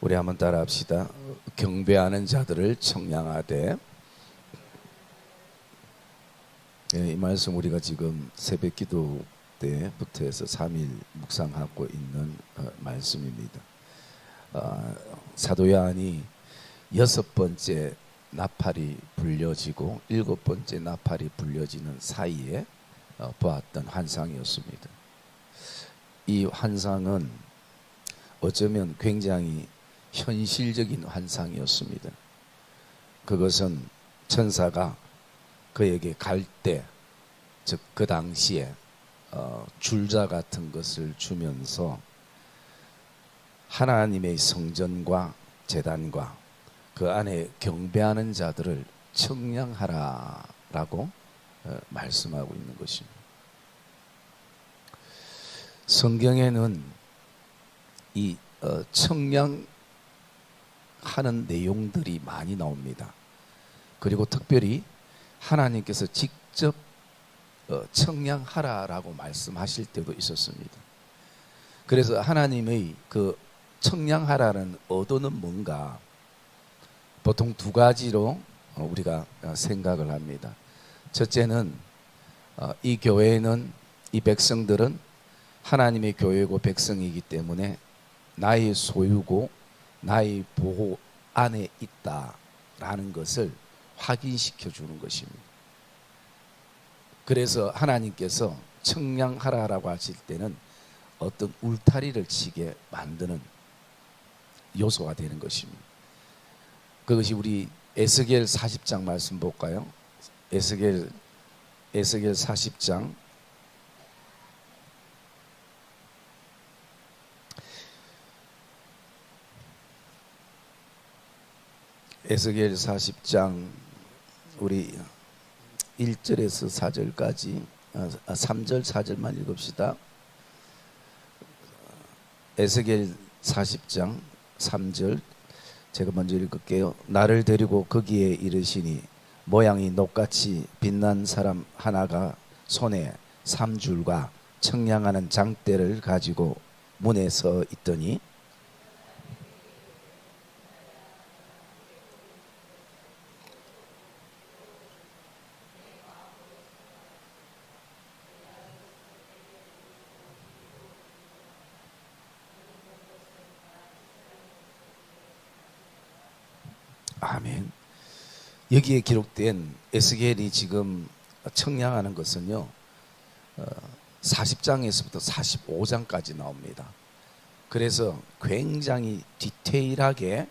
우리 한번 따라합시다. 경배하는 자들을 청량하되. 이 말씀 우리가 지금 새벽기도 때부터 해서 3일 묵상하고 있는 말씀입니다. 사도 요한이 6번째 나팔이 불려지고 7번째 나팔이 불려지는 사이에 보았던 환상이었습니다. 이 환상은 어쩌면 굉장히 현실적인 환상이었습니다. 그것은 천사가 그에게 갈대, 즉 그 당시에 줄자 같은 것을 주면서 하나님의 성전과 제단과 그 안에 경배하는 자들을 청량하라라고 말씀하고 있는 것입니다. 성경에는 이 청량하는 내용들이 많이 나옵니다. 그리고 특별히 하나님께서 직접 청량하라라고 말씀하실 때도 있었습니다. 그래서 하나님의 그 청량하라는 의도는 뭔가 보통 두 가지로 우리가 생각을 합니다. 첫째는 이 교회는, 이 백성들은 하나님의 교회고 백성이기 때문에 나의 소유고 나의 보호 안에 있다라는 것을 확인시켜 주는 것입니다. 그래서 하나님께서 청량하라라고 하실 때는 어떤 울타리를 치게 만드는 요소가 되는 것입니다. 그것이 우리 에스겔 40장 말씀 볼까요? 에스겔 40장 에스겔 40장 우리 1절에서 4절까지 3절 4절만 읽읍시다. 에스겔 40장 3절 제가 먼저 읽을게요. 나를 데리고 거기에 이르시니 모양이 녹같이 빛난 사람 하나가 손에 3줄과 청량하는 장대를 가지고 문에 서 있더니 아멘. 여기에 기록된 에스겔이 지금 청량하는 것은요 40장에서부터 45장까지 나옵니다. 그래서 굉장히 디테일하게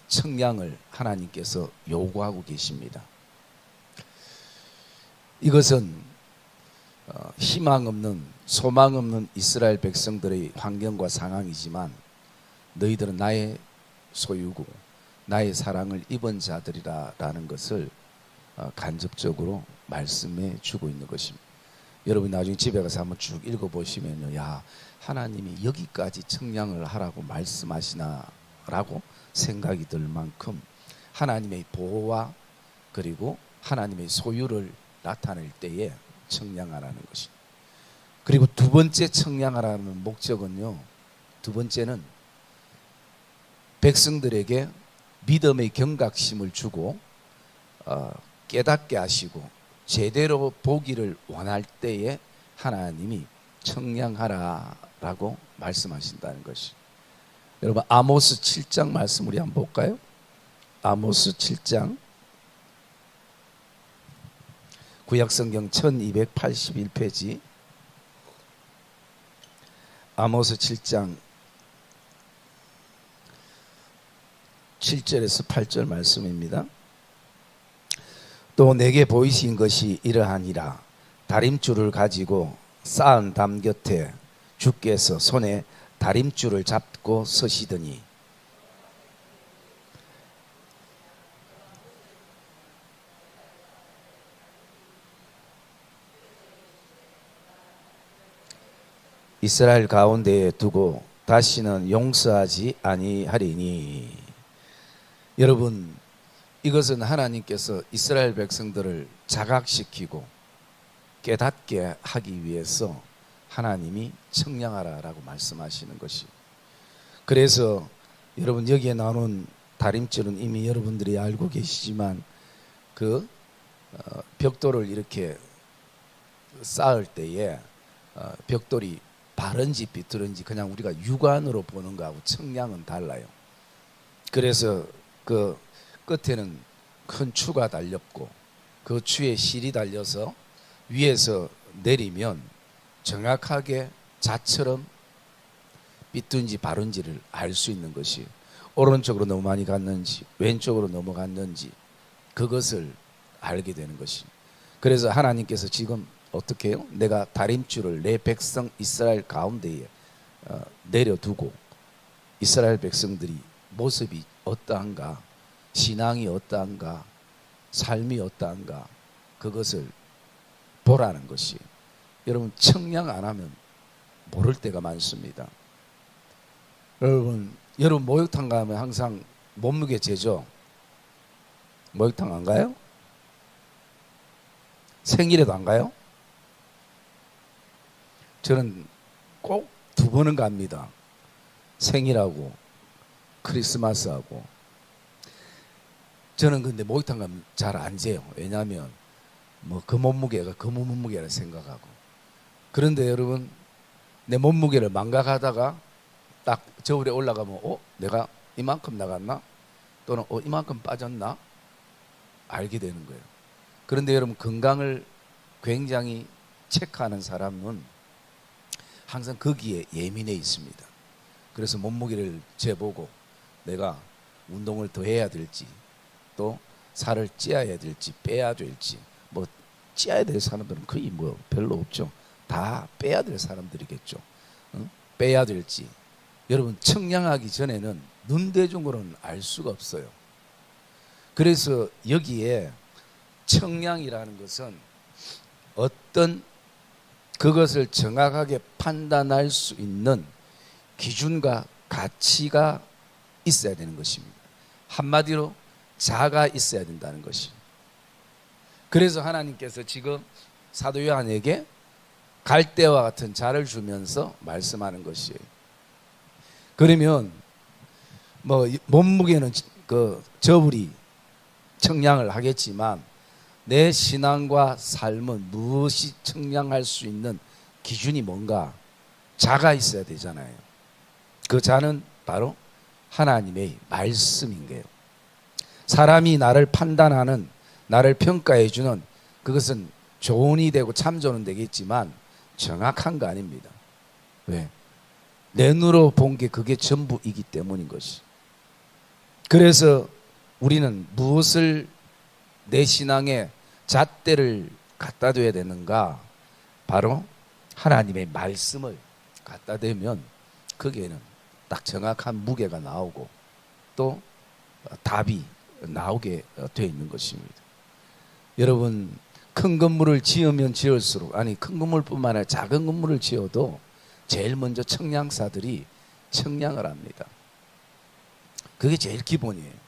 청량을 하나님께서 요구하고 계십니다. 이것은 희망 없는, 소망 없는 이스라엘 백성들의 환경과 상황이지만 너희들은 나의 소유고 나의 사랑을 입은 자들이라는 것을 간접적으로 말씀해 주고 있는 것입니다. 여러분 나중에 집에 가서 한번 쭉 읽어보시면요, 야, 하나님이 여기까지 청량을 하라고 말씀하시나 라고 생각이 들 만큼 하나님의 보호와 그리고 하나님의 소유를 나타낼 때에 청량하라는 것입니다. 그리고 두 번째 청량하라는 목적은요, 두 번째는 백성들에게 믿음의 경각심을 주고 깨닫게 하시고 제대로 보기를 원할 때에 하나님이 청량하라라고 말씀하신다는 것이. 여러분 아모스 7장 말씀 우리 한번 볼까요? 아모스 7장 구약성경 1281페이지 아모스 7장 7절에서 8절 말씀입니다. 또 내게 보이신 것이 이러하니라. 다림줄을 가지고 쌓은 담 곁에 주께서 손에 다림줄을 잡고 서시더니 이스라엘 가운데에 두고 다시는 용서하지 아니하리니. 여러분 이것은 하나님께서 이스라엘 백성들을 자각시키고 깨닫게 하기 위해서 하나님이 청량하라라고 말씀하시는 것이. 그래서 여러분 여기에 나오는 다림줄은 이미 여러분들이 알고 계시지만 그 벽돌을 이렇게 쌓을 때에 벽돌이 바른지 비뚤은지 그냥 우리가 육안으로 보는 거하고 청량은 달라요. 그래서 그 끝에는 큰 추가 달렸고 그 추에 실이 달려서 위에서 내리면 정확하게 자처럼 삐뚤은지 바른지를 알 수 있는 것이 오른쪽으로 너무 많이 갔는지 왼쪽으로 넘어갔는지 그것을 알게 되는 것이. 그래서 하나님께서 지금 어떻게 해요? 내가 다림줄을 내 백성 이스라엘 가운데에 내려두고 이스라엘 백성들이 모습이 어떠한가, 신앙이 어떠한가, 삶이 어떠한가 그것을 보라는 것이. 여러분 청량 안 하면 모를 때가 많습니다. 여러분 목욕탕 가면 항상 몸무게 재죠? 목욕탕 안 가요? 생일에도 안 가요? 저는 꼭 2번은 갑니다. 생일하고 크리스마스하고. 저는 근데 목욕탕 가면 잘 안 재요. 왜냐하면 뭐 그 몸무게가 그 몸무게라 생각하고. 그런데 여러분 내 몸무게를 망각하다가 딱 저울에 올라가면 내가 이만큼 나갔나? 또는 이만큼 빠졌나? 알게 되는 거예요. 그런데 여러분 건강을 굉장히 체크하는 사람은 항상 거기에 예민해 있습니다. 그래서 몸무게를 재보고 내가 운동을 더 해야 될지 또 살을 찌어야 될지 빼야 될지. 뭐 찌어야 될 사람들은 거의 뭐 별로 없죠. 다 빼야 될 사람들이겠죠. 빼야 될지. 여러분 청량하기 전에는 눈대중으로는 알 수가 없어요. 그래서 여기에 청량이라는 것은 어떤 그것을 정확하게 판단할 수 있는 기준과 가치가 있어야 되는 것입니다. 한마디로 자가 있어야 된다는 것이. 그래서 하나님께서 지금 사도 요한에게 갈대와 같은 자를 주면서 말씀하는 것이에요. 그러면 뭐 몸무게는 그 저불이 청량을 하겠지만 내 신앙과 삶은 무엇이 청량할 수 있는 기준이 뭔가? 자가 있어야 되잖아요. 그 자는 바로 하나님의 말씀인 거예요. 사람이 나를 판단하는, 나를 평가해 주는 그것은 조언이 되고 참조는 되겠지만 정확한 거 아닙니다. 왜? 내 눈으로 본 게 그게 전부이기 때문인 것이. 그래서 우리는 무엇을 내 신앙에 잣대를 갖다 둬야 되는가? 바로 하나님의 말씀을 갖다 대면 거기에는 딱 정확한 무게가 나오고 또 답이 나오게 되어 있는 것입니다. 여러분 큰 건물을 지으면 지을수록, 아니 큰 건물뿐만 아니라 작은 건물을 지어도 제일 먼저 청량사들이 청량을 합니다. 그게 제일 기본이에요.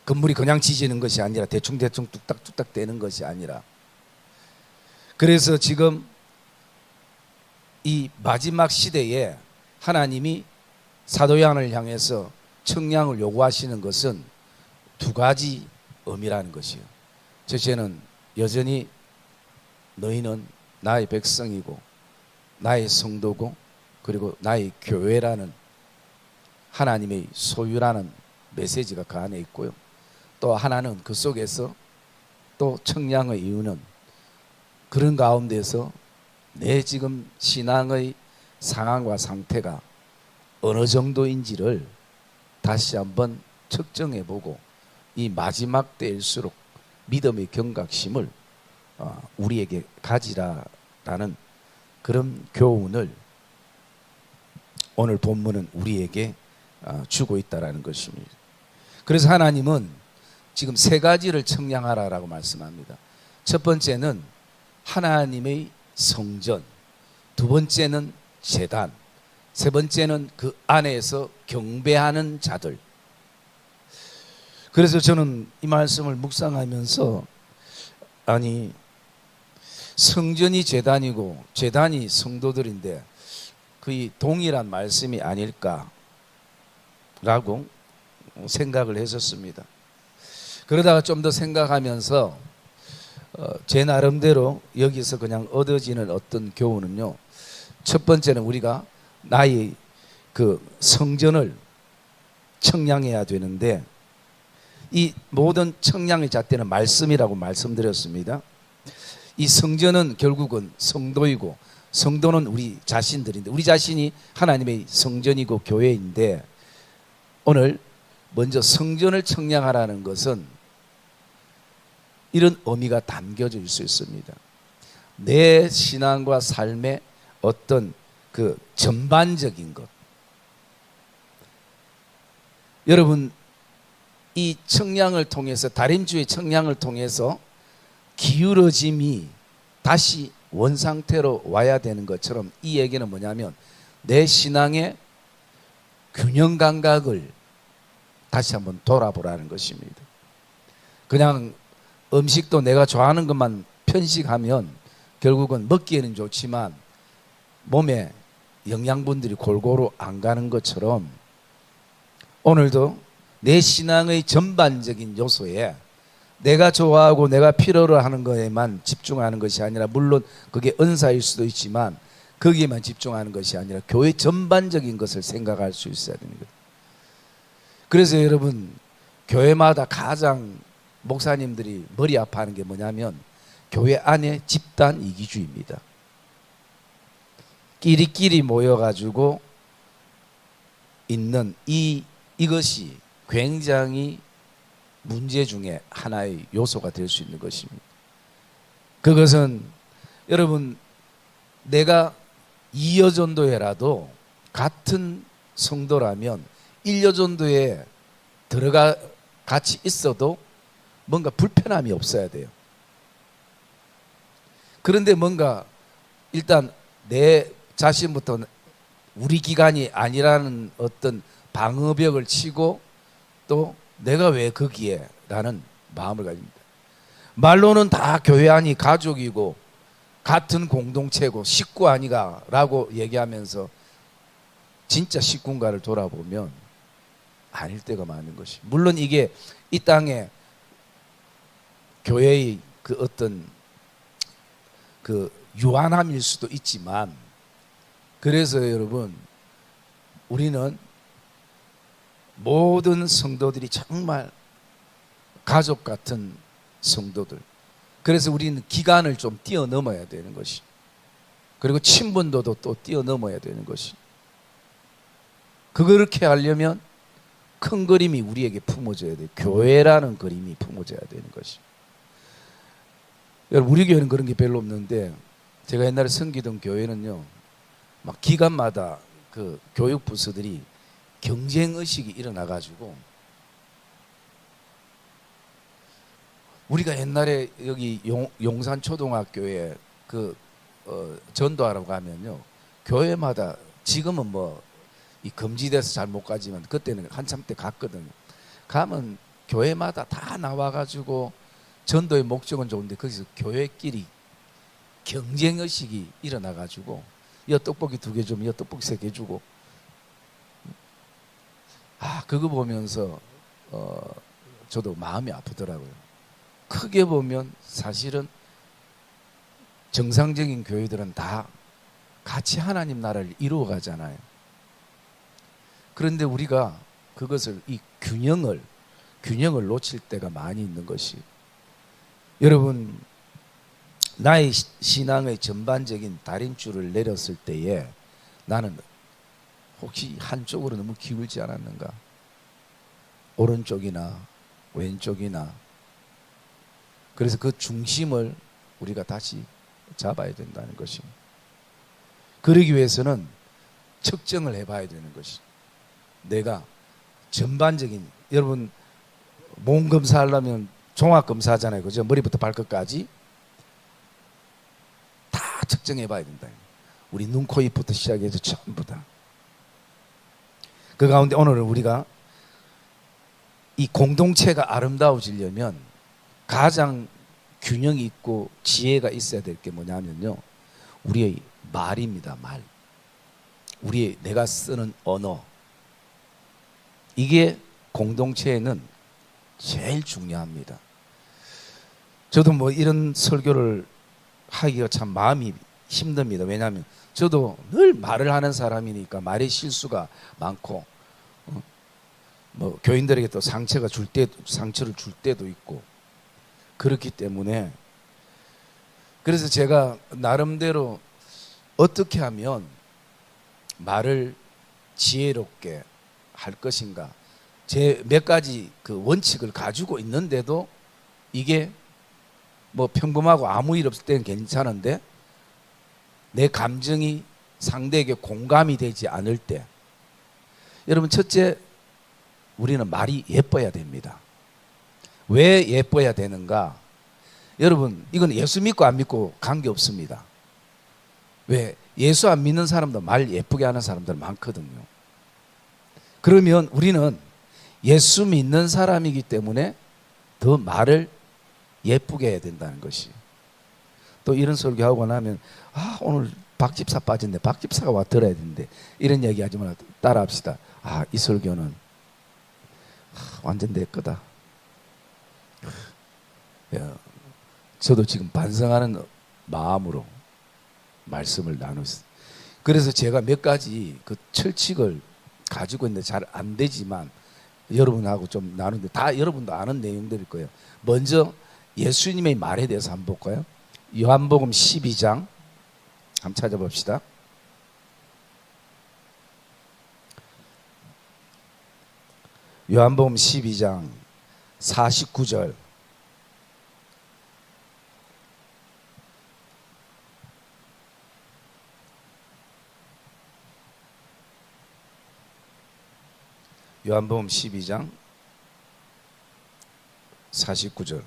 건물이 그냥 지지는 것이 아니라 대충대충 뚝딱뚝딱 되는 것이 아니라. 그래서 지금 이 마지막 시대에 하나님이 사도 요한을 향해서 청량을 요구하시는 것은 2가지 의미라는 것이에요. 첫째는 여전히 너희는 나의 백성이고 나의 성도고 그리고 나의 교회라는 하나님의 소유라는 메시지가 그 안에 있고요. 또 하나는 그 속에서 또 청량의 이유는 그런 가운데서 내 지금 신앙의 상황과 상태가 어느 정도인지를 다시 한번 측정해보고 이 마지막 때일수록 믿음의 경각심을 우리에게 가지라라는 그런 교훈을 오늘 본문은 우리에게 주고 있다라는 것입니다. 그래서 하나님은 지금 3가지를 청량하라라고 말씀합니다. 첫 번째는 하나님의 성전, 2번째는 제단, 3번째는 그 안에서 경배하는 자들. 그래서 저는 이 말씀을 묵상하면서 아니 성전이 제단이고 제단이 성도들인데 거의 동일한 말씀이 아닐까. 라고 생각을 했었습니다. 그러다가 좀 더 생각하면서 제 나름대로 여기서 그냥 얻어지는 어떤 교훈은요, 첫 번째는 우리가 나의 그 성전을 청량해야 되는데, 이 모든 청량의 잣대는 말씀이라고 말씀드렸습니다. 이 성전은 결국은 성도이고, 성도는 우리 자신들인데, 우리 자신이 하나님의 성전이고 교회인데, 오늘 먼저 성전을 청량하라는 것은 이런 의미가 담겨져 있을 수 있습니다. 내 신앙과 삶의 어떤 그 전반적인 것. 여러분, 이 청량을 통해서, 다림주의 청량을 통해서 기울어짐이 다시 원상태로 와야 되는 것처럼, 이 얘기는 뭐냐면 내 신앙의 균형 감각을 다시 한번 돌아보라는 것입니다. 그냥 음식도 내가 좋아하는 것만 편식하면 결국은 먹기에는 좋지만 몸에 영양분들이 골고루 안 가는 것처럼, 오늘도 내 신앙의 전반적인 요소에 내가 좋아하고 내가 필요로 하는 것에만 집중하는 것이 아니라, 물론 그게 은사일 수도 있지만 거기에만 집중하는 것이 아니라 교회 전반적인 것을 생각할 수 있어야 되는 거예요. 그래서 여러분, 교회마다 가장 목사님들이 머리 아파하는 게 뭐냐면 교회 안에 집단 이기주의입니다. 끼리끼리 모여가지고 있는 이것이 굉장히 문제 중에 하나의 요소가 될 수 있는 것입니다. 그것은 여러분, 내가 2여 전도회라도 같은 성도라면 1여 전도회에 들어가 같이 있어도 뭔가 불편함이 없어야 돼요. 그런데 뭔가 일단 내 자신부터 우리 기간이 아니라는 어떤 방어벽을 치고, 또 내가 왜 거기에 라는 마음을 가집니다. 말로는 다 교회 안이 가족이고 같은 공동체고 식구 아니가 라고 얘기하면서 진짜 식구인가를 돌아보면 아닐 때가 많은 것이. 물론 이게 이 땅에 교회의 그 어떤 그 유한함일 수도 있지만, 그래서 여러분, 우리는 모든 성도들이 정말 가족 같은 성도들, 그래서 우리는 기간을 좀 뛰어넘어야 되는 것이, 그리고 친분도도 또 뛰어넘어야 되는 것이, 그렇게 하려면 큰 그림이 우리에게 품어져야 돼요. 교회라는 그림이 품어져야 되는 것이. 여러분, 우리 교회는 그런 게 별로 없는데, 제가 옛날에 섬기던 교회는요, 막 기간마다 그 교육 부서들이 경쟁 의식이 일어나가지고, 우리가 옛날에 여기 용산 초등학교에 그 전도하러 가면요, 교회마다, 지금은 뭐 이 금지돼서 잘 못 가지만 그때는 한참 때 갔거든요. 가면 교회마다 다 나와가지고 전도의 목적은 좋은데 거기서 교회끼리 경쟁 의식이 일어나가지고, 이 떡볶이 2개 주면 이 떡볶이 3개 주고, 그거 보면서 저도 마음이 아프더라고요. 크게 보면 사실은 정상적인 교회들은 다 같이 하나님 나라를 이루어 가잖아요. 그런데 우리가 그것을, 이 균형을 놓칠 때가 많이 있는 것이, 여러분, 나의 신앙의 전반적인 다림줄을 내렸을 때에 나는 혹시 한쪽으로 너무 기울지 않았는가? 오른쪽이나 왼쪽이나. 그래서 그 중심을 우리가 다시 잡아야 된다는 것입니다. 그러기 위해서는 측정을 해봐야 되는 것이, 내가 전반적인, 여러분 몸 검사하려면 종합 검사하잖아요, 그죠? 머리부터 발끝까지 다 측정해봐야 된다. 우리 눈, 코, 입부터 시작해서 전부 다. 그 가운데 오늘은 우리가 이 공동체가 아름다워지려면 가장 균형이 있고 지혜가 있어야 될 게 뭐냐면요, 우리의 말입니다. 말. 내가 쓰는 언어. 이게 공동체에는 제일 중요합니다. 저도 뭐 이런 설교를 하기가 참 마음이 힘듭니다. 왜냐하면 저도 늘 말을 하는 사람이니까 말의 실수가 많고, 뭐 교인들에게 또 상처를 줄 때도 있고 그렇기 때문에, 그래서 제가 나름대로 어떻게 하면 말을 지혜롭게 할 것인가, 제 몇 가지 그 원칙을 가지고 있는데도 이게 뭐 평범하고 아무 일 없을 때는 괜찮은데 내 감정이 상대에게 공감이 되지 않을 때, 여러분, 첫째, 우리는 말이 예뻐야 됩니다. 왜 예뻐야 되는가? 여러분, 이건 예수 믿고 안 믿고 관계없습니다. 왜? 예수 안 믿는 사람도 말 예쁘게 하는 사람들 많거든요. 그러면 우리는 예수 믿는 사람이기 때문에 더 말을 예쁘게 해야 된다는 것이. 또 이런 설교하고 나면 오늘 박 집사 빠졌네, 박 집사가 와 들어야 되는데, 이런 얘기 하지 말고 따라합시다. 이 설교는 완전 내 거다. 저도 지금 반성하는 마음으로 말씀을 나눴어요. 그래서 제가 몇 가지 그 철칙을 가지고 있는데 잘 안 되지만 여러분하고 좀 나누는데 다 여러분도 아는 내용들일 거예요. 먼저 예수님의 말에 대해서 한번 볼까요? 요한복음 12장 한번 찾아봅시다. 요한복음 12장 49절. 요한복음 12장 49절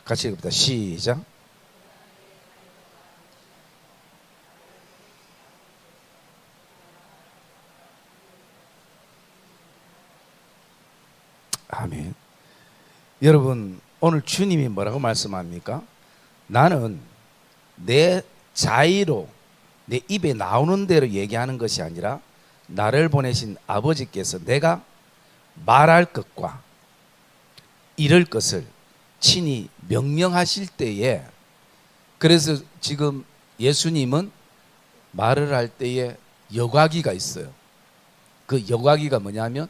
같이 읽읍니다. 시작. 아멘. 여러분, 오늘 주님이 뭐라고 말씀합니까? 나는 내 자의로 내 입에 나오는 대로 얘기하는 것이 아니라 나를 보내신 아버지께서 내가 말할 것과 이럴 것을 친히 명령하실 때에, 그래서 지금 예수님은 말을 할 때에 여과기가 있어요. 그 여과기가 뭐냐면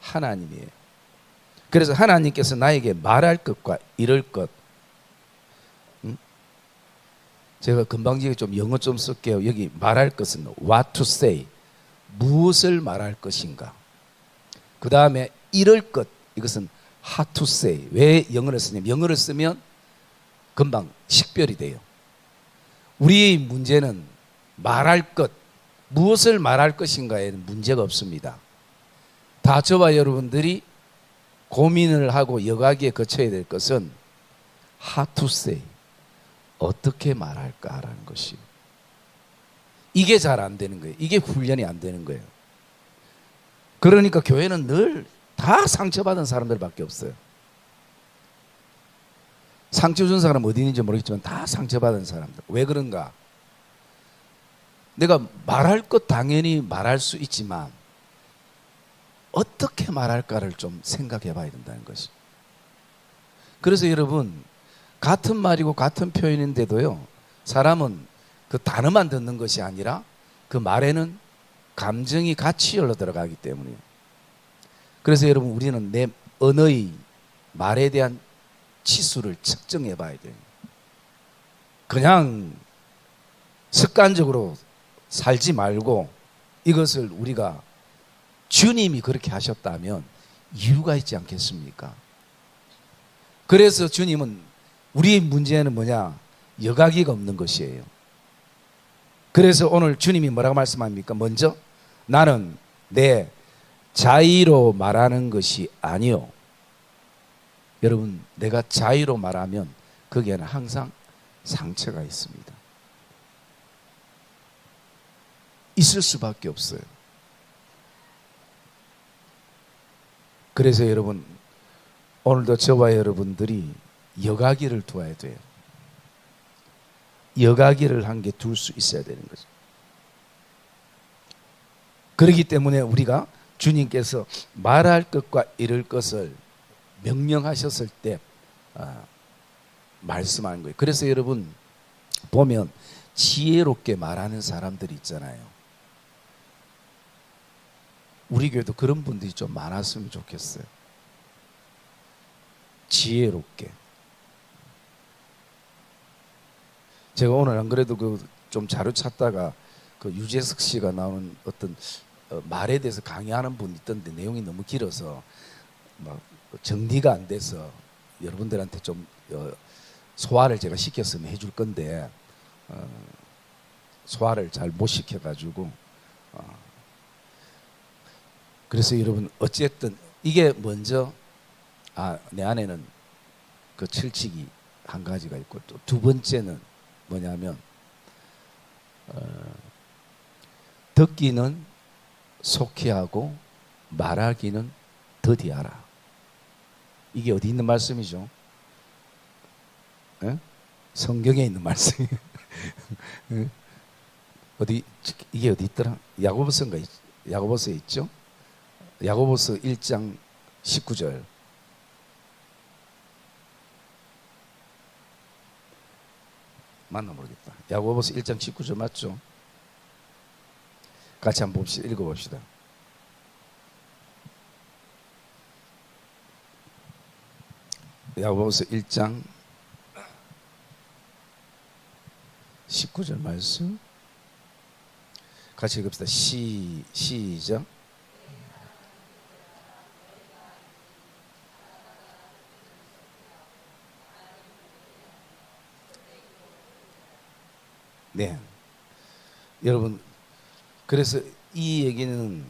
하나님이에요. 그래서 하나님께서 나에게 말할 것과 이럴 것, 제가 금방지게 좀 영어 좀 쓸게요. 여기 말할 것은 what to say, 무엇을 말할 것인가. 그 다음에 이럴 것, 이것은 how to say. 왜 영어를 쓰냐면 영어를 쓰면 금방 식별이 돼요. 우리의 문제는 말할 것, 무엇을 말할 것인가에는 문제가 없습니다. 다 저와 여러분들이 고민을 하고 여과기에 거쳐야 될 것은 how to say, 어떻게 말할까라는 것이. 이게 잘 안 되는 거예요. 이게 훈련이 안 되는 거예요. 그러니까 교회는 늘 다 상처받은 사람들밖에 없어요. 상처 준 사람 어디 있는지 모르겠지만 다 상처받은 사람들. 왜 그런가? 내가 말할 것 당연히 말할 수 있지만 어떻게 말할까를 좀 생각해 봐야 된다는 것이. 그래서 여러분, 같은 말이고 같은 표현인데도요, 사람은 그 단어만 듣는 것이 아니라 그 말에는 감정이 같이 흘러 들어가기 때문이에요. 그래서 여러분, 우리는 내 언어의 말에 대한 치수를 측정해 봐야 돼요. 그냥 습관적으로 살지 말고 이것을 우리가 주님이 그렇게 하셨다면 이유가 있지 않겠습니까? 그래서 주님은, 우리의 문제는 뭐냐? 여과기가 없는 것이에요. 그래서 오늘 주님이 뭐라고 말씀합니까? 먼저 나는 내 자의로 말하는 것이 아니요. 여러분, 내가 자의로 말하면 거기에는 항상 상처가 있습니다. 있을 수밖에 없어요. 그래서 여러분, 오늘도 저와 여러분들이 여과기를 두어야 돼요. 여과기를 한 개 둘 수 있어야 되는 거죠. 그렇기 때문에 우리가 주님께서 말할 것과 이룰 것을 명령하셨을 때 말씀하는 거예요. 그래서 여러분 보면 지혜롭게 말하는 사람들이 있잖아요. 우리 교회도 그런 분들이 좀 많았으면 좋겠어요. 지혜롭게. 제가 오늘 안 그래도 좀 자료 찾다가 유재석 씨가 나오는 어떤 말에 대해서 강의하는 분 있던데 내용이 너무 길어서 막 정리가 안 돼서 여러분들한테 좀 소화를 제가 시켰으면 해줄 건데 소화를 잘 못 시켜가지고 그래서 여러분 어쨌든 이게 먼저 내 안에는 그 철칙이 한 가지가 있고 또 두 번째는 뭐냐면 듣기는 속히 하고 말하기는 더디하라. 이게 어디 있는 말씀이죠? 에? 성경에 있는 말씀이에요. 어디 이게 어디 있더라? 야고보서에 있죠? 야고보서 1장 19절. 맞나 모르겠다. 야고보서 1장 19절 맞죠? 같이 한번 봅시다. 읽어봅시다. 야고보서 1장 19절 말씀 같이 읽읍시다. 시작. 네, 여러분 그래서 이 얘기는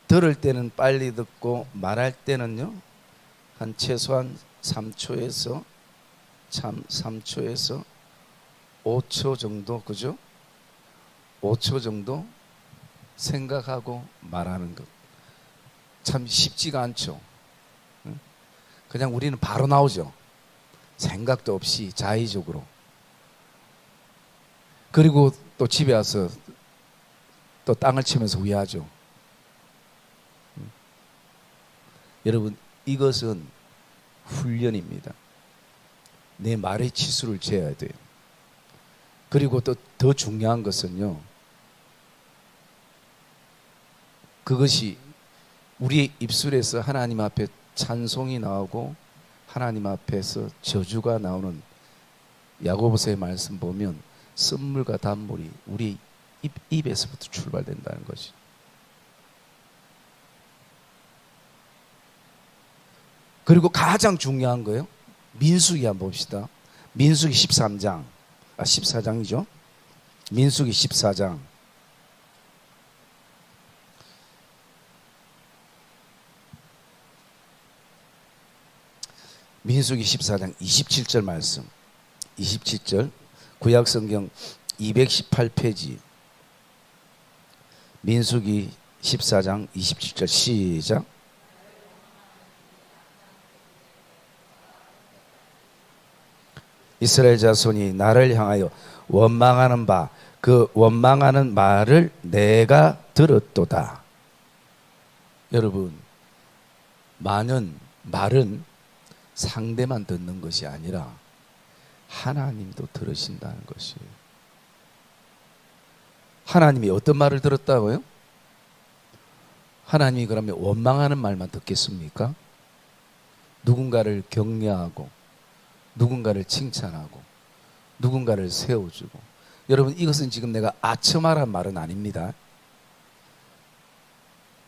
들을 때는 빨리 듣고 말할 때는요 한 최소한 3초에서 5초 정도, 그죠? 5초 정도 생각하고 말하는 것 참 쉽지가 않죠. 그냥 우리는 바로 나오죠. 생각도 없이 자의적으로. 그리고 또 집에 와서 또 땅을 치면서 후회하죠. 여러분 이것은 훈련입니다. 내 말의 치수를 재야 돼요. 그리고 또 더 중요한 것은요, 그것이 우리의 입술에서 하나님 앞에 찬송이 나오고 하나님 앞에서 저주가 나오는 야고보서의 말씀 보면 쓴물과 단물이 우리 입에서부터 출발된다는 것이. 그리고 가장 중요한 거예요. 민수기 한번 봅시다. 민수기 13장. 14장이죠. 민수기 14장. 민수기 14장 27절 말씀. 27절. 구약성경 218페이지. 민수기 14장 27절 시작. 이스라엘 자손이 나를 향하여 원망하는 바 그 원망하는 말을 내가 들었도다. 여러분, 말은 상대만 듣는 것이 아니라 하나님도 들으신다는 것이에요. 하나님이 어떤 말을 들었다고요? 하나님이 그러면 원망하는 말만 듣겠습니까? 누군가를 격려하고 누군가를 칭찬하고 누군가를 세워주고. 여러분 이것은 지금 내가 아첨하란 말은 아닙니다.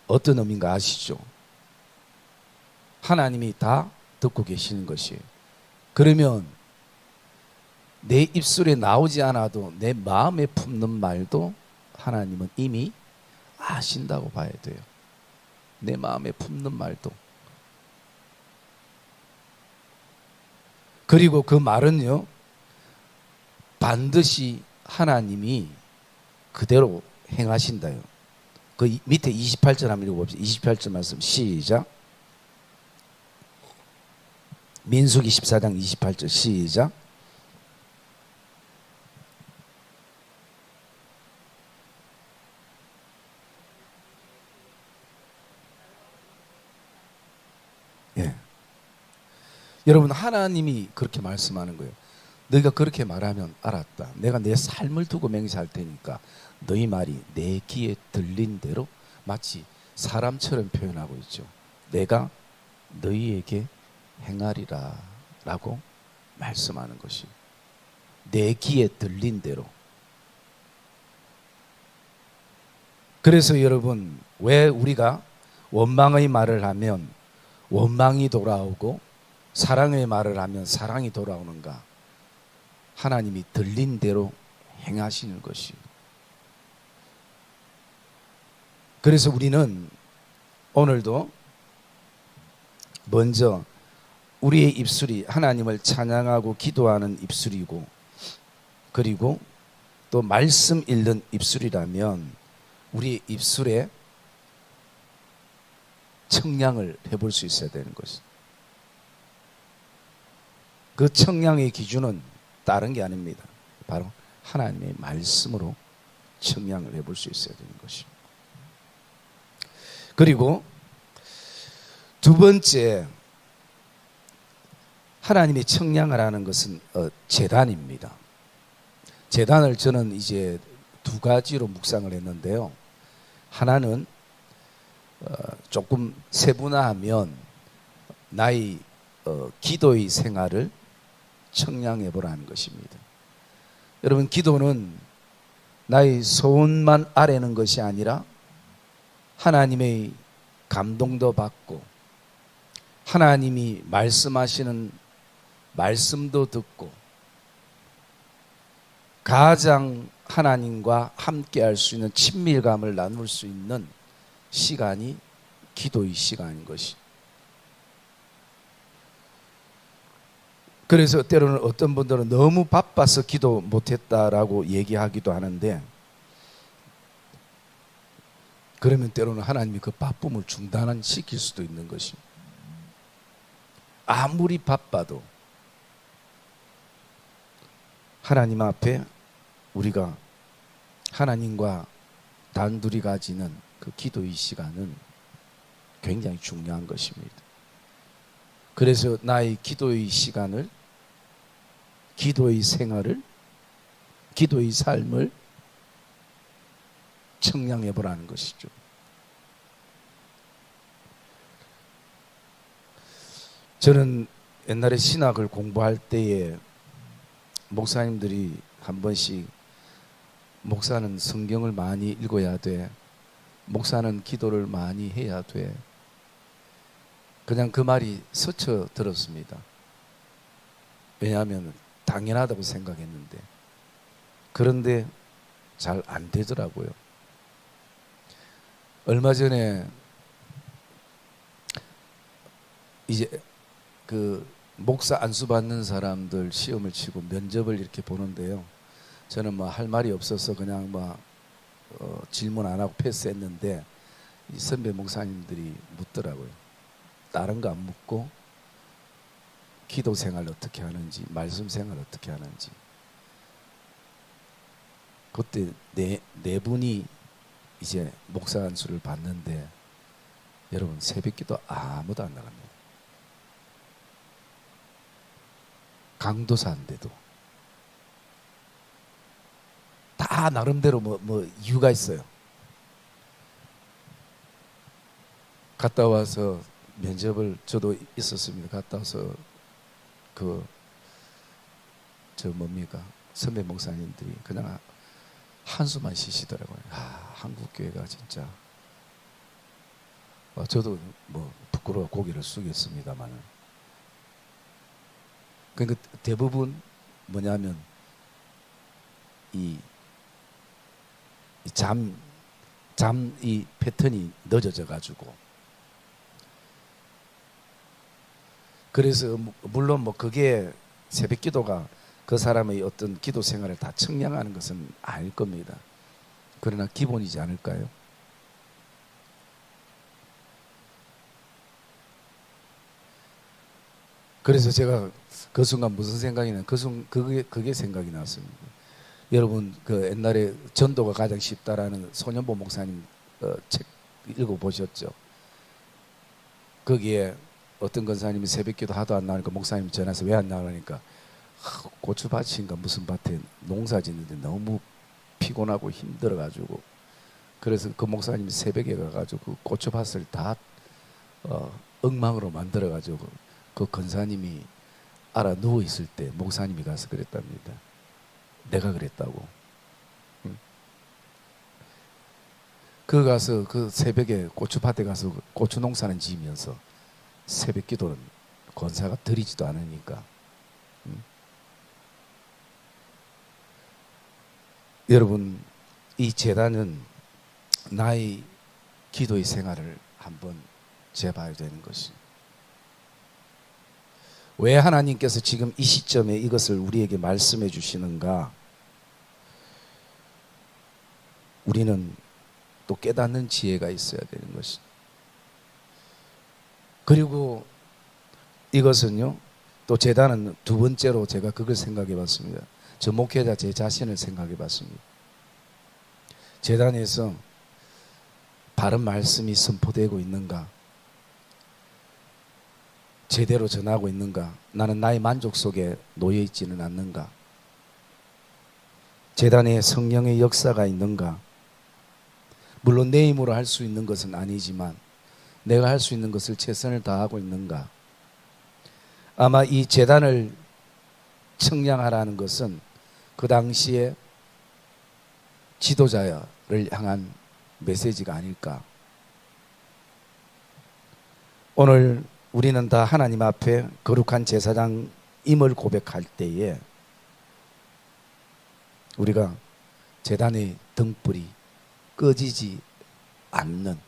어떤 의미인가 아시죠? 하나님이 다 듣고 계시는 것이에요. 그러면 내 입술에 나오지 않아도 내 마음에 품는 말도 하나님은 이미 아신다고 봐야 돼요. 내 마음에 품는 말도. 그리고 그 말은요 반드시 하나님이 그대로 행하신다요. 그 밑에 28절 한번 읽어봅시다. 28절 말씀 시작. 민수기 14장 28절 시작. 여러분, 하나님이 그렇게 말씀하는 거예요. 너희가 그렇게 말하면 알았다. 내가 내 삶을 두고 맹세할 테니까 너희 말이 내 귀에 들린 대로, 마치 사람처럼 표현하고 있죠. 내가 너희에게 행하리라 라고 말씀하는 것이, 내 귀에 들린 대로. 그래서 여러분, 왜 우리가 원망의 말을 하면 원망이 돌아오고 사랑의 말을 하면 사랑이 돌아오는가? 하나님이 들린 대로 행하시는 것이. 그래서 우리는 오늘도 먼저 우리의 입술이 하나님을 찬양하고 기도하는 입술이고, 그리고 또 말씀 읽는 입술이라면 우리의 입술에 청량을 해볼 수 있어야 되는 것입니다. 그 청량의 기준은 다른 게 아닙니다. 바로 하나님의 말씀으로 청량을 해볼 수 있어야 되는 것입니다. 그리고 두 번째, 하나님의 청량을 하는 것은 제단입니다. 제단을 저는 이제 두 가지로 묵상을 했는데요. 하나는 조금 세분화하면 나의 기도의 생활을 청량해 보라는 것입니다. 여러분, 기도는 나의 소원만 아뢰는 것이 아니라 하나님의 감동도 받고 하나님이 말씀하시는 말씀도 듣고 가장 하나님과 함께 할 수 있는 친밀감을 나눌 수 있는 시간이 기도의 시간인 것이. 그래서 때로는 어떤 분들은 너무 바빠서 기도 못했다라고 얘기하기도 하는데, 그러면 때로는 하나님이 그 바쁨을 중단시킬 수도 있는 것입니다. 아무리 바빠도 하나님 앞에 우리가 하나님과 단둘이 가지는 그 기도의 시간은 굉장히 중요한 것입니다. 그래서 나의 기도의 시간을, 기도의 생활을, 기도의 삶을 청량해 보라는 것이죠. 저는 옛날에 신학을 공부할 때에 목사님들이 한 번씩, 목사는 성경을 많이 읽어야 돼, 목사는 기도를 많이 해야 돼, 그냥 그 말이 스쳐 들었습니다. 왜냐하면 당연하다고 생각했는데, 그런데 잘 안 되더라고요. 얼마 전에 이제 그 목사 안수 받는 사람들 시험을 치고 면접을 이렇게 보는데요. 저는 뭐 할 말이 없어서 그냥 뭐 질문 안 하고 패스했는데, 이 선배 목사님들이 묻더라고요. 다른 거 안 묻고 기도 생활 어떻게 하는지, 말씀 생활 어떻게 하는지. 그때 네 분이 이제 목사 안수를 받는데, 여러분, 새벽기도 아무도 안 나갑니다. 강도사인데도 다 나름대로 뭐 이유가 있어요. 갔다 와서 면접을, 저도 있었습니다. 갔다 와서 선배 목사님들이 그냥 한숨만 쉬시더라고요. 한국 교회가 진짜, 저도 뭐 부끄러워 고개를 숙였습니다만은, 그러니까 대부분 뭐냐면 이 패턴이 늦어져 가지고, 그래서 물론 뭐 그게 새벽 기도가 그 사람의 어떤 기도 생활을 다 청량하는 것은 아닐 겁니다. 그러나 기본이지 않을까요? 그래서 제가 그 순간 무슨 생각이 나? 그게 생각이 났습니다. 여러분, 그 옛날에 전도가 가장 쉽다라는 소년보 목사님 책 읽어보셨죠? 거기에 어떤 권사님이 새벽기도 하도 안 나오니까 목사님이 전화해서 왜 안 나오니까 고추밭인가 무슨 밭에 농사 짓는데 너무 피곤하고 힘들어가지고, 그래서 그 목사님이 새벽에 가가지고 그 고추밭을 다 엉망으로 만들어가지고 그 권사님이 알아 누워 있을 때 목사님이 가서 그랬답니다. 내가 그랬다고. 응? 그 가서 그 새벽에 고추밭에 가서 고추 농사는 지으면서 새벽 기도는 권사가 드리지도 않으니까. 응? 여러분, 이 제단은 나의 기도의 생활을 한번 재봐야 되는 것이, 왜 하나님께서 지금 이 시점에 이것을 우리에게 말씀해 주시는가? 우리는 또 깨닫는 지혜가 있어야 되는 것이. 그리고 이것은요, 또 제단은 두 번째로 제가 그걸 생각해 봤습니다. 저 목회자 제 자신을 생각해 봤습니다. 제단에서 바른 말씀이 선포되고 있는가? 제대로 전하고 있는가? 나는 나의 만족 속에 놓여 있지는 않는가? 제단에 성령의 역사가 있는가? 물론 내 힘으로 할 수 있는 것은 아니지만 내가 할 수 있는 것을 최선을 다하고 있는가? 아마 이 제단을 청량하라는 것은 그 당시에 지도자를 향한 메시지가 아닐까. 오늘 우리는 다 하나님 앞에 거룩한 제사장임을 고백할 때에 우리가 제단의 등불이 꺼지지 않는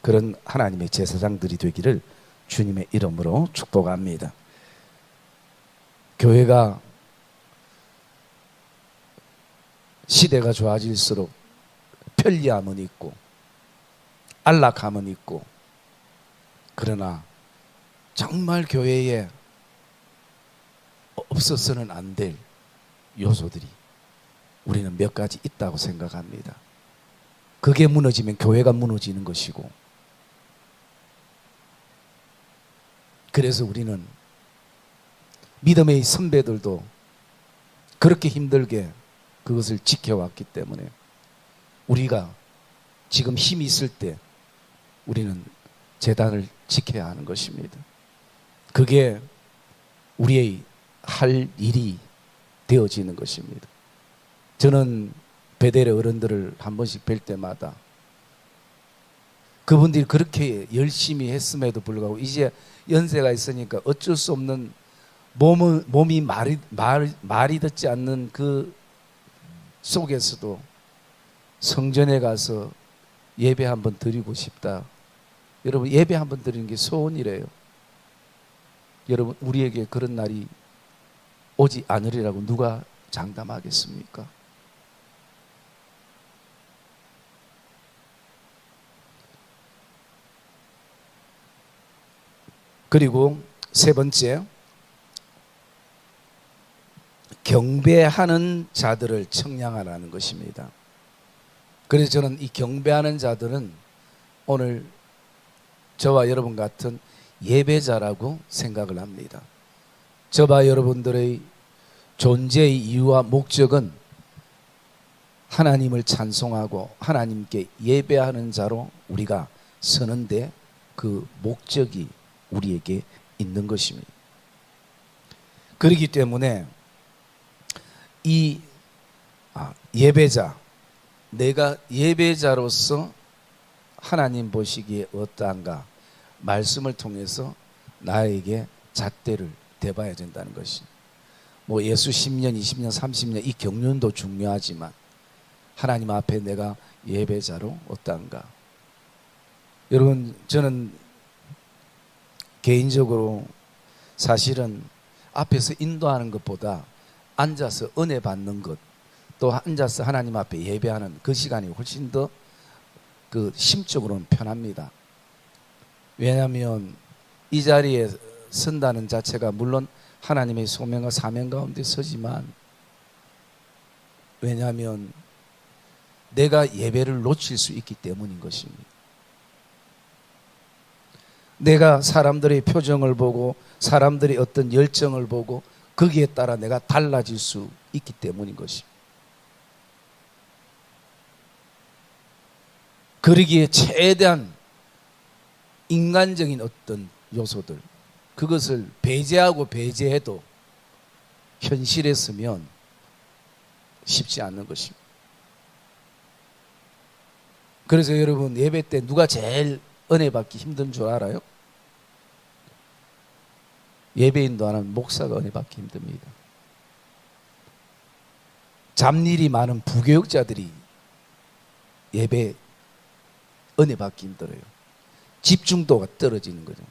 그런 하나님의 제사장들이 되기를 주님의 이름으로 축복합니다. 교회가 시대가 좋아질수록 편리함은 있고 안락함은 있고, 그러나 정말 교회에 없어서는 안 될 요소들이 우리는 몇 가지 있다고 생각합니다. 그게 무너지면 교회가 무너지는 것이고, 그래서 우리는 믿음의 선배들도 그렇게 힘들게 그것을 지켜왔기 때문에 우리가 지금 힘이 있을 때 우리는 제단을 지켜야 하는 것입니다. 그게 우리의 할 일이 되어지는 것입니다. 저는 베델의 어른들을 한 번씩 뵐 때마다 그분들이 그렇게 열심히 했음에도 불구하고 이제 연세가 있으니까 어쩔 수 없는 몸이 말이 듣지 않는 그 속에서도 성전에 가서 예배 한번 드리고 싶다. 여러분, 예배 한번 드리는 게 소원이래요. 여러분, 우리에게 그런 날이 오지 않으리라고 누가 장담하겠습니까? 그리고 세 번째, 경배하는 자들을 청량하라는 것입니다. 그래서 저는 이 경배하는 자들은 오늘 저와 여러분 같은 예배자라고 생각을 합니다. 저와 여러분들의 존재의 이유와 목적은 하나님을 찬송하고 하나님께 예배하는 자로 우리가 서는데 그 목적이 우리에게 있는 것입니다. 그렇기 때문에 이 예배자, 내가 예배자로서 하나님 보시기에 어떠한가 말씀을 통해서 나에게 잣대를 대봐야 된다는 것이, 뭐 예수 10년, 20년, 30년 이 경륜도 중요하지만 하나님 앞에 내가 예배자로 어떠한가. 여러분, 저는 개인적으로 사실은 앞에서 인도하는 것보다 앉아서 은혜 받는 것, 또 앉아서 하나님 앞에 예배하는 그 시간이 훨씬 더 그 심적으로는 편합니다. 왜냐하면 이 자리에 선다는 자체가 물론 하나님의 소명과 사명 가운데 서지만, 왜냐하면 내가 예배를 놓칠 수 있기 때문인 것입니다. 내가 사람들의 표정을 보고 사람들의 어떤 열정을 보고 거기에 따라 내가 달라질 수 있기 때문인 것입니다. 그러기에 최대한 인간적인 어떤 요소들, 그것을 배제하고 배제해도 현실에 서면 쉽지 않는 것입니다. 그래서 여러분, 예배 때 누가 제일 은혜 받기 힘든 줄 알아요? 예배인도 안 하는 목사가 은혜 받기 힘듭니다. 잡일이 많은 부교육자들이 예배 은혜 받기 힘들어요. 집중도가 떨어지는 거죠.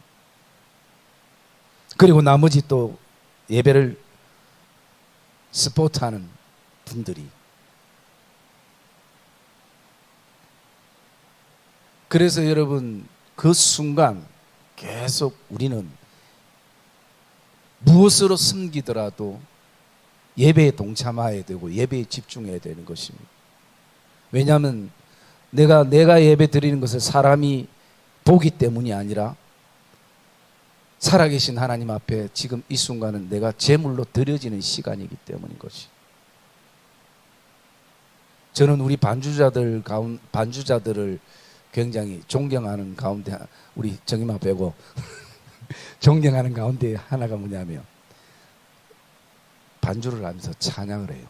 그리고 나머지 또 예배를 스포트하는 분들이, 그래서 여러분, 그 순간 계속 우리는 무엇으로 섬기더라도 예배에 동참해야 되고 예배에 집중해야 되는 것입니다. 왜냐하면 내가 예배 드리는 것을 사람이 보기 때문이 아니라 살아계신 하나님 앞에 지금 이 순간은 내가 제물로 드려지는 시간이기 때문인 것이. 저는 우리 반주자들을 굉장히 존경하는 가운데, 우리 정임아 빼고 존경하는 가운데 하나가 뭐냐면 반주를 하면서 찬양을 해요.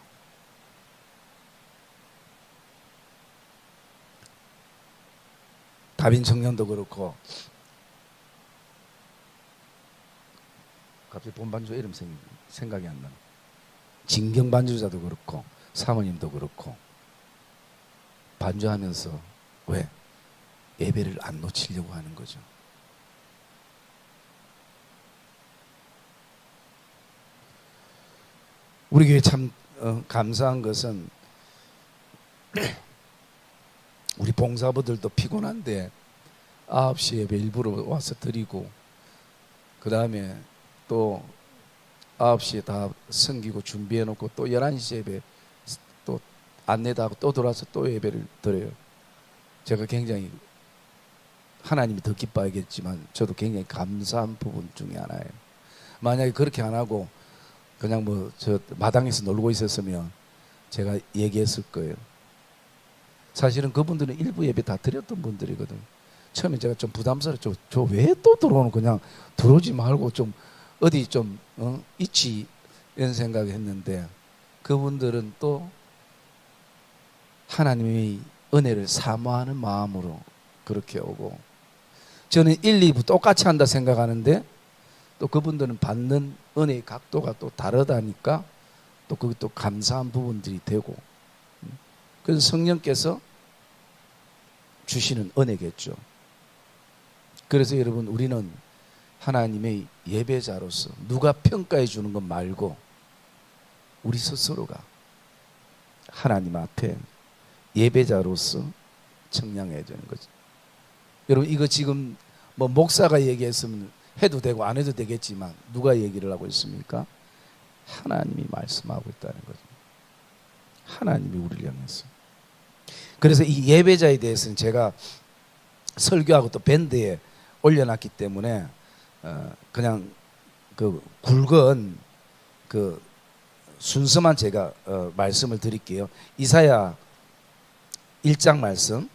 다빈 청년도 그렇고, 갑자기 본 반주 이름 생각이 안 나는, 진경 반주자도 그렇고 사모님도 그렇고 반주하면서 왜? 예배를 안 놓치려고 하는 거죠. 우리 교회 참 감사한 것은 우리 봉사부들도 피곤한데 9시 예배 일부러 와서 드리고, 그 다음에 또 9시에 다 섬기고 준비해 놓고 또 11시 예배 또 안내도 하고 또 돌아와서 또 예배를 드려요. 제가 굉장히, 하나님이 더 기뻐하겠지만 저도 굉장히 감사한 부분 중에 하나예요. 만약에 그렇게 안 하고 그냥 뭐 저 마당에서 놀고 있었으면 제가 얘기했을 거예요. 사실은 그분들은 일부 예배 다 드렸던 분들이거든. 처음에 제가 좀 부담스럽죠. 저 왜 또 들어오는, 그냥 들어오지 말고 좀 어디 좀 있지, 이런 생각을 했는데, 그분들은 또 하나님의 은혜를 사모하는 마음으로 그렇게 오고, 저는 1, 2부 똑같이 한다 생각하는데 또 그분들은 받는 은혜의 각도가 또 다르다니까 또 그게 또 감사한 부분들이 되고, 그래서 성령께서 주시는 은혜겠죠. 그래서 여러분, 우리는 하나님의 예배자로서 누가 평가해 주는 것 말고 우리 스스로가 하나님 앞에 예배자로서 청량해야 되는 거죠. 여러분, 이거 지금 뭐 목사가 얘기했으면 해도 되고 안 해도 되겠지만 누가 얘기를 하고 있습니까? 하나님이 말씀하고 있다는 거죠. 하나님이 우리를 향해서. 그래서 이 예배자에 대해서는 제가 설교하고 또 밴드에 올려놨기 때문에 그냥 그 굵은 그 순서만 제가 말씀을 드릴게요. 이사야 1장 말씀,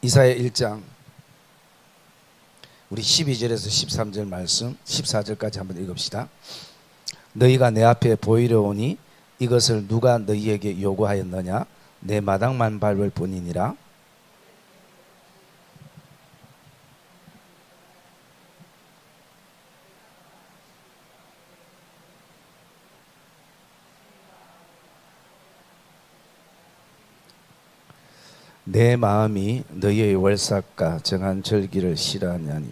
이사야 1장 우리 12절에서 13절 말씀, 14절까지 한번 읽읍시다. 너희가 내 앞에 보이려 오니 이것을 누가 너희에게 요구하였느냐? 내 마당만 밟을 뿐이니라. 내 마음이 너희의 월삭과 정한 절기를 싫어하냐니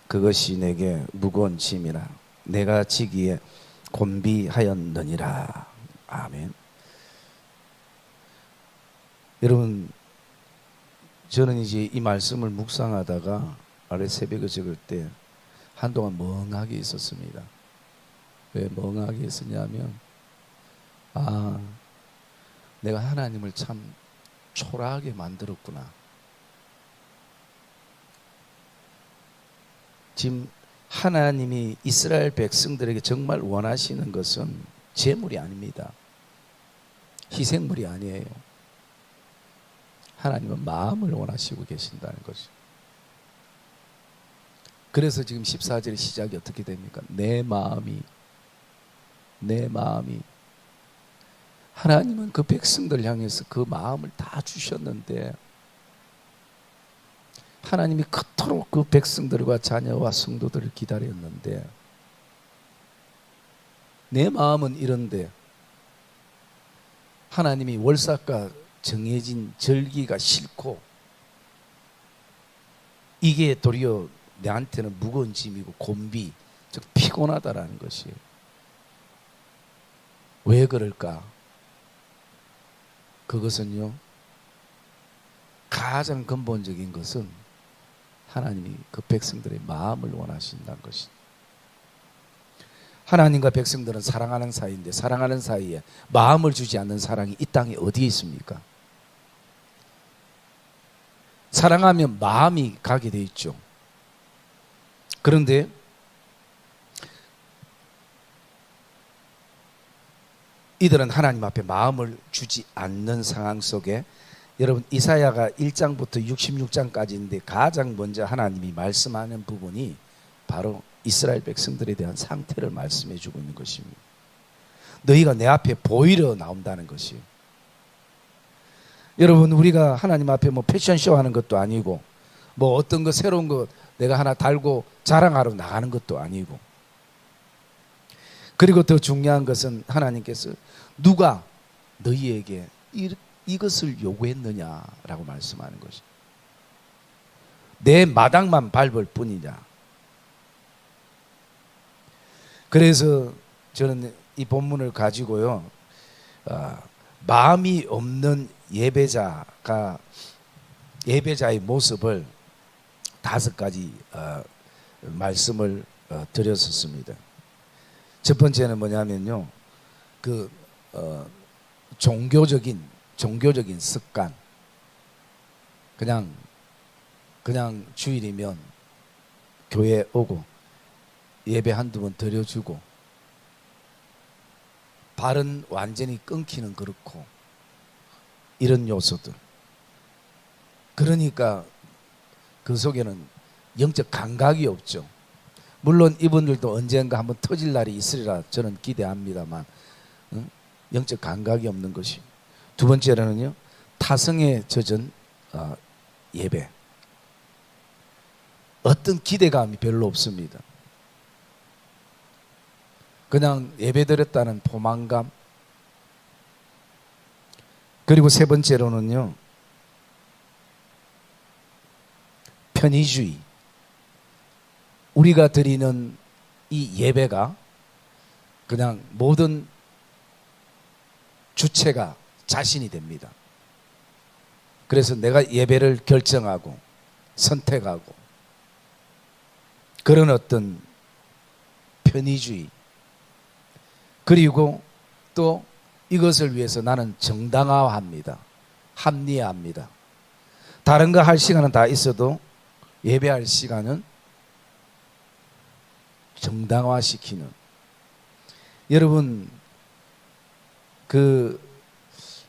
그것이 내게 무거운 짐이라. 내가 지기에 곤비하였느니라. 아멘. 여러분, 저는 이제 이 말씀을 묵상하다가 아래 새벽에 적을 때 한동안 멍하게 있었습니다. 왜 멍하게 있었냐면 아, 내가 하나님을 참 초라하게 만들었구나. 지금 하나님이 이스라엘 백성들에게 정말 원하시는 것은 재물이 아닙니다. 희생물이 아니에요. 하나님은 마음을 원하시고 계신다는 거죠. 그래서 지금 14절의 시작이 어떻게 됩니까? 내 마음이 하나님은 그 백성들 향해서 그 마음을 다 주셨는데 하나님이 그토록 그 백성들과 자녀와 성도들을 기다렸는데 내 마음은 이런데 하나님이 월삭과 정해진 절기가 싫고 이게 도리어 내한테는 무거운 짐이고 곤비, 즉 피곤하다라는 것이에요. 왜 그럴까? 그것은요, 가장 근본적인 것은 하나님이 그 백성들의 마음을 원하신다는 것입니다. 하나님과 백성들은 사랑하는 사이인데 사랑하는 사이에 마음을 주지 않는 사랑이 이 땅에 어디에 있습니까? 사랑하면 마음이 가게 돼 있죠. 그런데 이들은 하나님 앞에 마음을 주지 않는 상황 속에 여러분 이사야가 1장부터 66장까지인데 가장 먼저 하나님이 말씀하는 부분이 바로 이스라엘 백성들에 대한 상태를 말씀해 주고 있는 것입니다. 너희가 내 앞에 보이러 나온다는 것이에요. 여러분 우리가 하나님 앞에 뭐 패션쇼 하는 것도 아니고 뭐 어떤 거 새로운 거 내가 하나 달고 자랑하러 나가는 것도 아니고, 그리고 더 중요한 것은 하나님께서 누가 너희에게 이것을 요구했느냐라고 말씀하는 것이 내 마당만 밟을 뿐이냐. 그래서 저는 이 본문을 가지고요, 마음이 없는 예배자의 모습을 5가지 말씀을 드렸었습니다. 첫 번째는 뭐냐면요, 그 종교적인 습관, 그냥 주일이면 교회 오고 예배 한두 번 드려주고 발은 완전히 끊기는 그렇고 이런 요소들. 그러니까 그 속에는 영적 감각이 없죠. 물론 이분들도 언젠가 한번 터질 날이 있으리라 저는 기대합니다만 영적 감각이 없는 것이. 두 번째로는요, 타성에 젖은 예배. 어떤 기대감이 별로 없습니다. 그냥 예배드렸다는 포만감. 그리고 세 번째로는요, 편의주의. 우리가 드리는 이 예배가 그냥 모든 주체가 자신이 됩니다. 그래서 내가 예배를 결정하고 선택하고 그런 어떤 편의주의. 그리고 또 이것을 위해서 나는 정당화합니다. 합리화합니다. 다른 거 할 시간은 다 있어도 예배할 시간은 정당화시키는. 여러분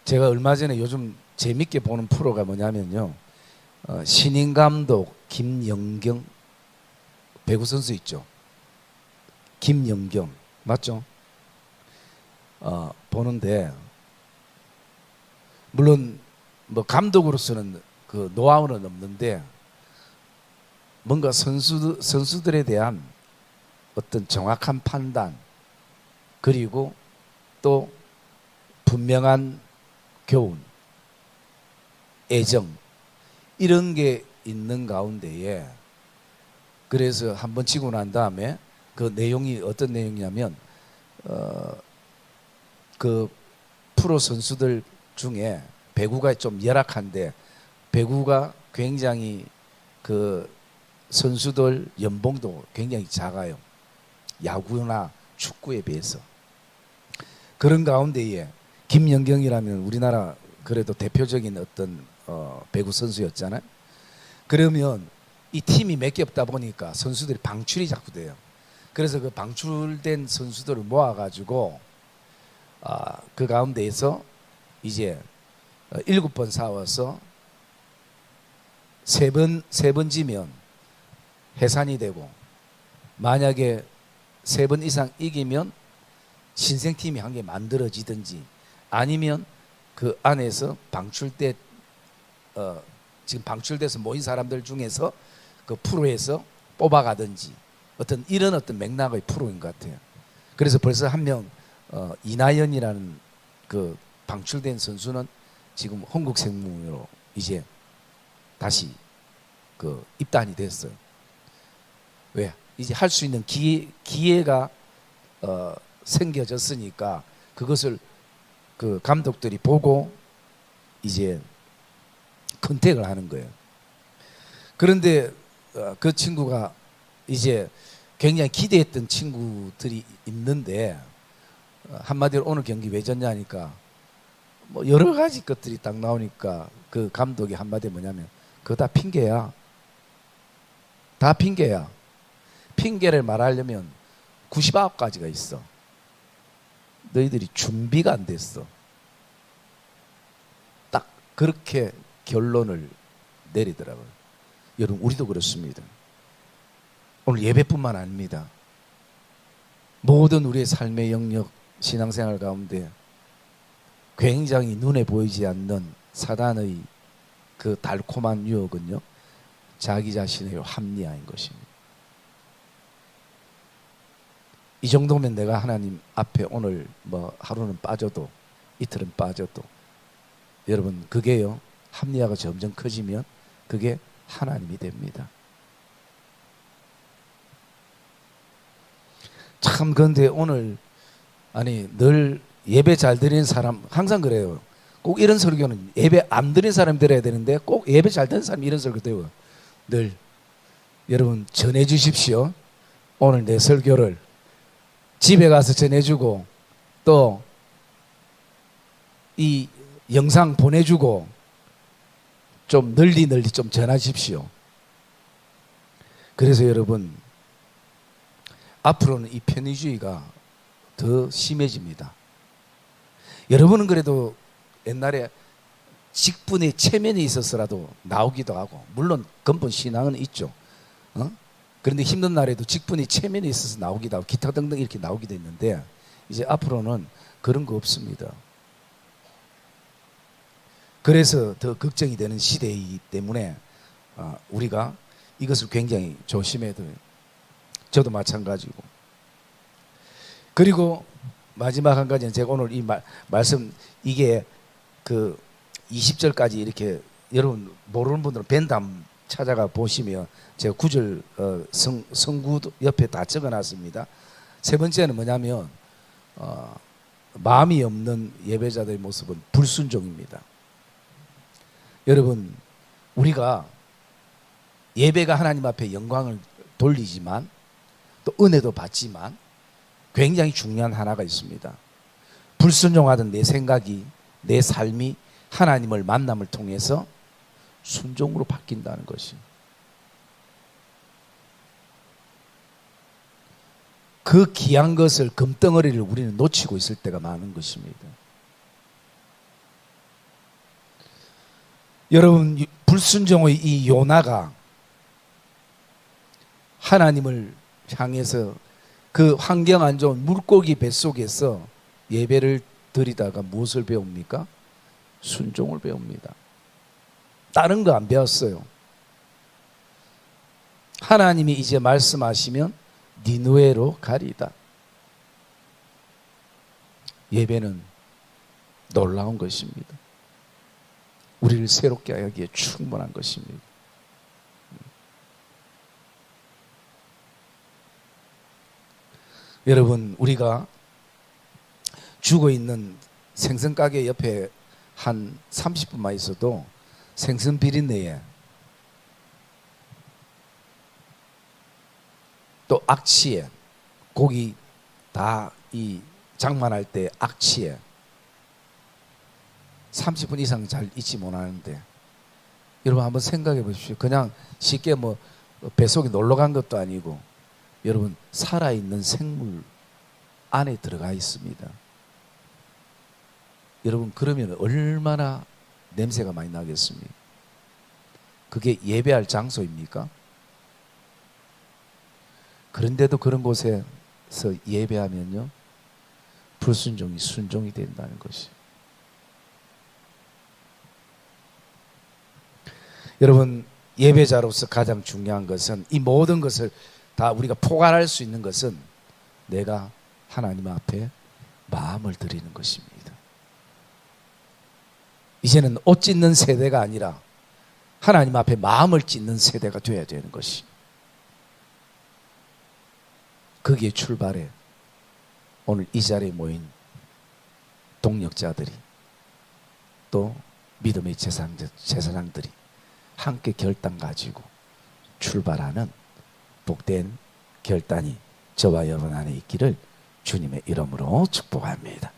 제가 얼마 전에 요즘 재밌게 보는 프로가 뭐냐면요, 신인 감독 김연경 배구 선수 있죠. 김연경 맞죠? 보는데 물론 뭐 감독으로서는 그 노하우는 없는데 뭔가 선수들에 대한 어떤 정확한 판단, 그리고 또 분명한 교훈, 애정, 이런 게 있는 가운데에, 그래서 한번 치고 난 다음에 그 내용이 어떤 내용이냐면 그 프로 선수들 중에 배구가 좀 열악한데 배구가 굉장히 그 선수들 연봉도 굉장히 작아요. 야구나 축구에 비해서. 그런 가운데에 김연경이라면 우리나라 그래도 대표적인 어떤 배구 선수였잖아요. 그러면 이 팀이 몇 개 없다 보니까 선수들이 방출이 자꾸 돼요. 그래서 그 방출된 선수들을 모아가지고 그 가운데에서 이제 7번 싸워서 세 번 지면 해산이 되고, 만약에 3번 이상 이기면 신생팀이 한 개 만들어지든지, 아니면 그 안에서 방출돼 지금 방출돼서 모인 사람들 중에서 그 프로에서 뽑아가든지, 이런 어떤 맥락의 프로인 것 같아요. 그래서 벌써 한 명 이나연이라는 그 방출된 선수는 지금 흥국생명으로 이제 다시 그 입단이 됐어요. 왜? 이제 할 수 있는 기회가 생겨졌으니까 그것을 그 감독들이 보고 이제 컨택을 하는 거예요. 그런데 그 친구가 이제 굉장히 기대했던 친구들이 있는데, 한마디로 오늘 경기 왜 졌냐니까 뭐 여러 가지 것들이 딱 나오니까 그 감독이 한마디 뭐냐면, 그거 다 핑계야. 다 핑계야. 핑계를 말하려면 99가지가 있어. 너희들이 준비가 안 됐어. 딱 그렇게 결론을 내리더라고요. 여러분, 우리도 그렇습니다. 오늘 예배뿐만 아닙니다. 모든 우리의 삶의 영역, 신앙생활 가운데 굉장히 눈에 보이지 않는 사단의 그 달콤한 유혹은요, 자기 자신의 합리화인 것입니다. 이 정도면 내가 하나님 앞에 오늘 뭐 하루는 빠져도 이틀은 빠져도, 여러분, 그게요, 합리화가 점점 커지면 그게 하나님이 됩니다. 참, 그런데 오늘 늘 예배 잘 드리는 사람 항상 그래요. 꼭 이런 설교는 예배 안 드리는 사람이 들어야 되는데, 꼭 예배 잘 드리는 사람이 이런 설교 들어요. 늘 여러분, 전해 주십시오. 오늘 내 설교를 집에 가서 전해주고, 또 이 영상 보내주고, 좀 널리 좀 전하십시오. 그래서 여러분, 앞으로는 이 편의주의가 더 심해집니다. 여러분은 그래도 옛날에 직분의 체면이 있어서라도 나오기도 하고, 물론 근본 신앙은 있죠. 그런데 힘든 날에도 직분이 체면이 있어서 나오기도 하고, 기타 등등 이렇게 나오기도 했는데, 이제 앞으로는 그런 거 없습니다. 그래서 더 걱정이 되는 시대이기 때문에 우리가 이것을 굉장히 조심해야 돼요. 저도 마찬가지고. 그리고 마지막 한 가지는, 제가 오늘 이 말씀, 이게 그 20절까지 이렇게, 여러분 모르는 분들은 벤담 찾아가 보시면 제가 구절 성구 옆에 다 적어놨습니다. 세 번째는 뭐냐면, 마음이 없는 예배자들의 모습은 불순종입니다. 여러분, 우리가 예배가 하나님 앞에 영광을 돌리지만, 또 은혜도 받지만, 굉장히 중요한 하나가 있습니다. 불순종하던 내 생각이, 내 삶이 하나님을 만남을 통해서 순종으로 바뀐다는 것이, 그 귀한 것을, 금덩어리를 우리는 놓치고 있을 때가 많은 것입니다. 여러분, 불순종의 이 요나가 하나님을 향해서 그 환경 안 좋은 물고기 뱃속에서 예배를 드리다가 무엇을 배웁니까? 순종을 배웁니다. 다른 거 안 배웠어요. 하나님이 이제 말씀하시면 니느웨로 가리다. 예배는 놀라운 것입니다. 우리를 새롭게 하기에 충분한 것입니다. 여러분, 우리가 죽어있는 생선가게 옆에 한 30분만 있어도 생선 비린내에, 또 악취에, 고기 다 이 장만할 때 악취에, 30분 이상 잘 잊지 못하는데, 여러분 한번 생각해 보십시오. 그냥 쉽게 뭐 뱃속에 놀러 간 것도 아니고, 여러분 살아있는 생물 안에 들어가 있습니다. 여러분 그러면 얼마나 냄새가 많이 나겠습니까? 그게 예배할 장소입니까? 그런데도 그런 곳에서 예배하면요, 불순종이 순종이 된다는 것이. 여러분 예배자로서 가장 중요한 것은, 이 모든 것을 다 우리가 포괄할 수 있는 것은 내가 하나님 앞에 마음을 드리는 것입니다. 이제는 옷 찢는 세대가 아니라 하나님 앞에 마음을 찢는 세대가 되어야 되는 것이. 거기에 출발해 오늘 이 자리에 모인 동력자들이, 또 믿음의 제사장들이 함께 결단 가지고 출발하는 복된 결단이 저와 여러분 안에 있기를 주님의 이름으로 축복합니다.